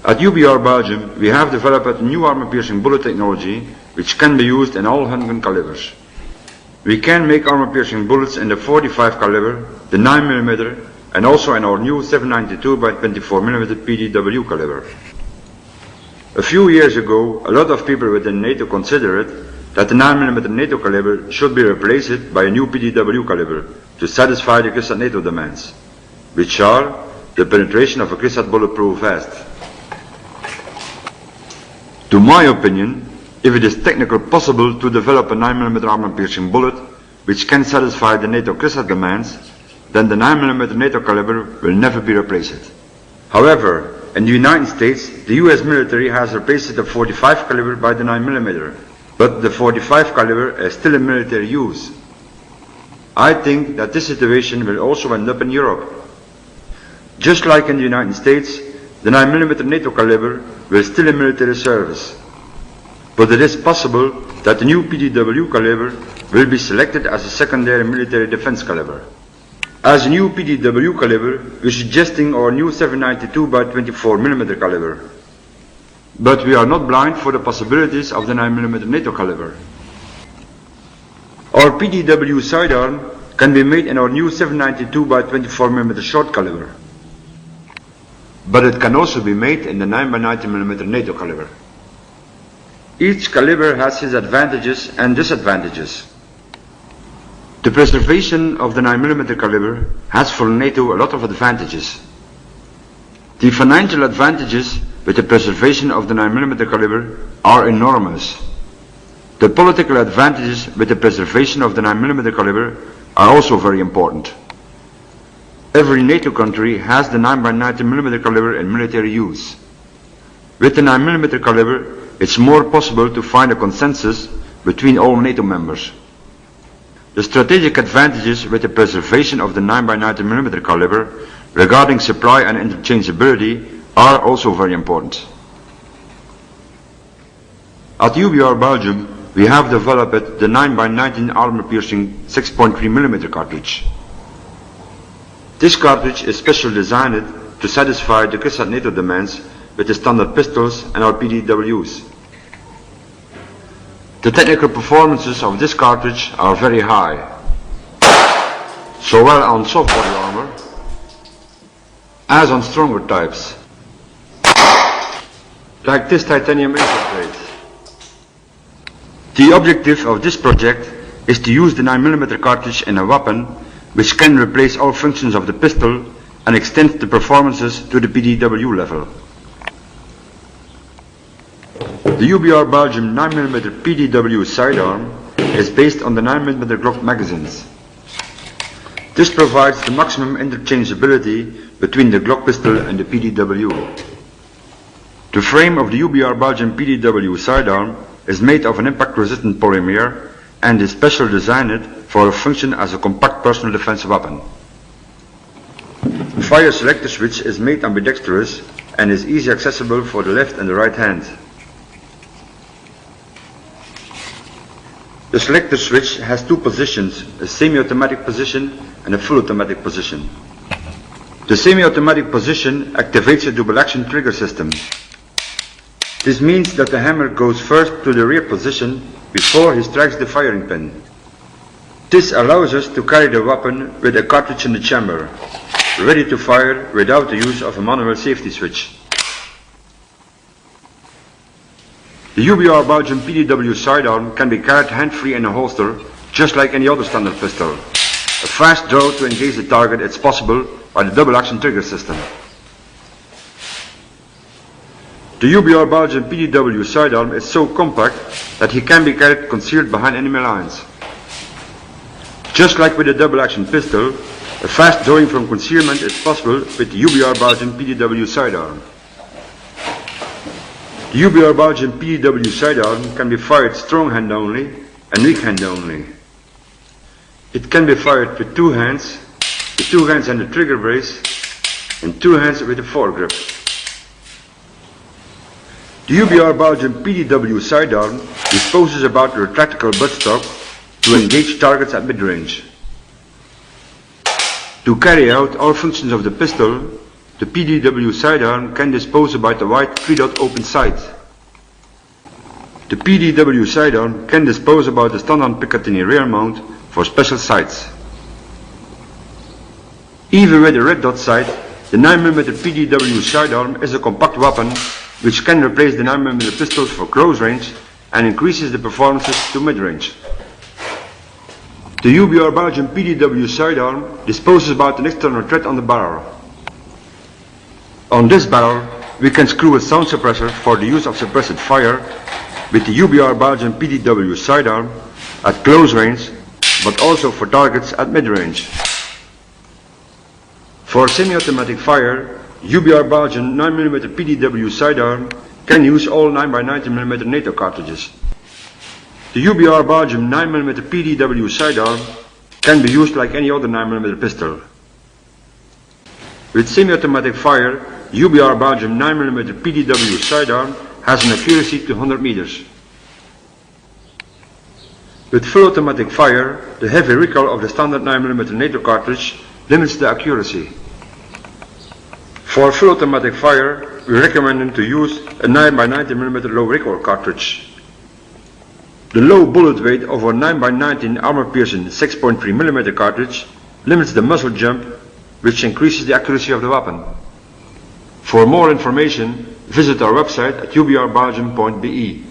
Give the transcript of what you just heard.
At VBR Belgium, we have developed a new armor-piercing bullet technology which can be used in all handgun calibers. We can make armor-piercing bullets in the 45 caliber, the 9mm, and also in our new 792 by 24mm PDW caliber. A few years ago, a lot of people within NATO considered that the 9mm NATO caliber should be replaced by a new PDW caliber to satisfy the CRISAT NATO demands, which are the penetration of a CRISAT bulletproof vest. To my opinion, if it is technically possible to develop a 9mm armor-piercing bullet which can satisfy the NATO CRISAT demands, then the 9mm NATO caliber will never be replaced. However, in the United States, the US military has replaced the 45 caliber by the 9mm, but the 45 caliber is still in military use. I think that this situation will also end up in Europe. Just like in the United States, the 9mm NATO caliber will still in military service. But it is possible that the new PDW caliber will be selected as a secondary military defense caliber. As a new PDW caliber, we are suggesting our new 792 by 24mm caliber. But we are not blind for the possibilities of the 9mm NATO caliber. Our PDW Sidearm can be made in our new 792 by 24mm short caliber. But it can also be made in the 9 by 90mm NATO caliber. Each caliber has its advantages and disadvantages. The preservation of the 9mm caliber has for NATO a lot of advantages. The financial advantages with the preservation of the 9mm caliber are enormous. The political advantages with the preservation of the 9mm caliber are also very important. Every NATO country has the 9 by 90mm caliber in military use. With the 9mm caliber, it's more possible to find a consensus between all NATO members. The strategic advantages with the preservation of the 9 by 90mm caliber regarding supply and interchangeability are also very important. At VBR Belgium, we have developed the 9 by 19 armor-piercing 6.3mm cartridge. This cartridge is specially designed to satisfy the CRISAT NATO demands with the standard pistols and our PDWs. The technical performances of this cartridge are very high, so well on soft body armor as on stronger types, like this titanium insert plate. The objective of this project is to use the 9mm cartridge in a weapon which can replace all functions of the pistol and extend the performances to the PDW level. The VBR Belgium 9mm PDW Sidearm is based on the 9mm Glock magazines. This provides the maximum interchangeability between the Glock pistol and the PDW. The frame of the VBR Belgium PDW Sidearm is made of an impact-resistant polymer and is specially designed for a function as a compact personal defense weapon. The fire selector switch is made ambidextrous and is easily accessible for the left and the right hand. The selector switch has two positions, a semi-automatic position and a full automatic position. The semi-automatic position activates a double action trigger system. This means that the hammer goes first to the rear position before he strikes the firing pin. This allows us to carry the weapon with a cartridge in the chamber, ready to fire without the use of a manual safety switch. The VBR Belgium PDW Sidearm can be carried hand-free in a holster, just like any other standard pistol. A fast draw to engage the target is possible by the double-action trigger system. The VBR Belgium PDW Sidearm is so compact that he can be carried concealed behind enemy lines. Just like with a double-action pistol, a fast drawing from concealment is possible with the VBR Belgium PDW Sidearm. The VBR Belgium PDW Sidearm can be fired strong hand only and weak hand only. It can be fired with two hands and the trigger brace, and two hands with the foregrip. The VBR Belgium PDW Sidearm disposes about a retractable buttstock to engage targets at mid-range. To carry out all functions of the pistol, The PDW Sidearm can dispose about the white 3-dot open sight. The PDW Sidearm can dispose about the standard Picatinny rear mount for special sights. Even with the red dot sight, the 9mm PDW Sidearm is a compact weapon which can replace the 9mm pistols for close range and increases the performances to mid-range. The VBR Belgium PDW Sidearm disposes about an external thread on the barrel. On this barrel, we can screw a sound suppressor for the use of suppressed fire with the VBR Belgium PDW Sidearm at close range, but also for targets at mid-range. For semi-automatic fire, VBR Belgium 9mm PDW Sidearm can use all 9x90mm NATO cartridges. The VBR Belgium 9mm PDW Sidearm can be used like any other 9mm pistol. With semi-automatic fire, VBR Belgium 9mm PDW Sidearm has an accuracy to 100 meters. With full automatic fire, the heavy recoil of the standard 9mm NATO cartridge limits the accuracy. For full automatic fire, we recommend them to use a 9x90mm low recoil cartridge. The low bullet weight of our 9x19 armor-piercing 6.3mm cartridge limits the muzzle jump, which increases the accuracy of the weapon. For more information, visit our website at vbrbelgium.be.